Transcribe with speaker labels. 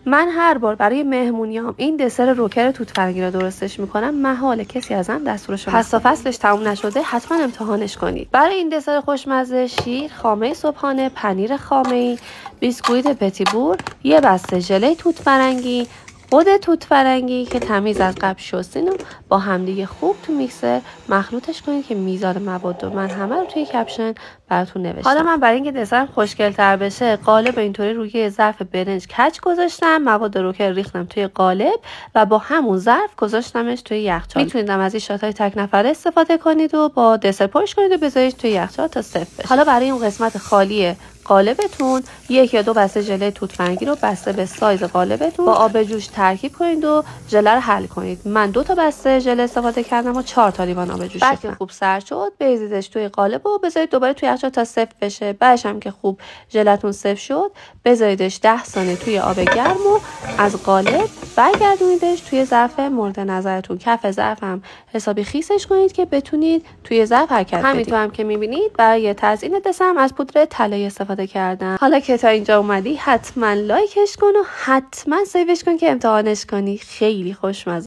Speaker 1: من هر بار برای مهمونیام این دسر روکر توت فرنگی رو درستش میکنم، محاله کسی ازم دستورش رو پس تا فصلش تموم نشده حتما امتحانش کنید. برای این دسر خوشمزه شیر، خامه صبحانه، پنیر خامه‌ای، بیسکویت پتیبور، یه بسته ژله توت فرنگی، خود توت فرنگی که تمیز از قبل شستین و با همدیگه خوب تو میکسر مخلوطش کنید که میزان مواد رو من همه رو توی کپشن براتون نوشتم. حالا من برای اینکه دسرم خوشگل‌تر بشه قالب اینطوری روی ظرف برنج کج گذاشتم، مواد روکر ریختم توی قالب و با همون ظرف گذاشتمش توی یخچال. میتونید از این شات‌های تک نفره استفاده کنید و با دسر پرش کنید و بذارید توی یخچال تا سفت بشه. حالا برای اون قسمت خالی قالبتون 1 یا 2 بسته ژله توت فرنگی رو بسته به سایز قالبتون با آب جوش ترکیب کنید و ژله رو حل کنید. من 2 تا بسته ژله استفاده کردم و 4 تا لیوان آب جوش. بعد که خوب سرد شد بریزیدش توی قالب و بذارید دوباره توی یخچال تا سفت بشه. بعدش هم که خوب ژلتون سفت شد بذاریدش 10 ثانیه توی آب گرم و از قالب برگردونیدش توی ظرف مورد نظرتون. کف ظرف هم حسابی خیسش کنید که بتونید توی ظرف حرکت بدید. همینطور هم که می‌بینید برای تزیین دسرم از پودر طلایی استفاده کردم. حالا که تا اینجا اومدی حتما لایکش کن و حتما سیوش کن که امتحانش کنی. خیلی خوشمزه.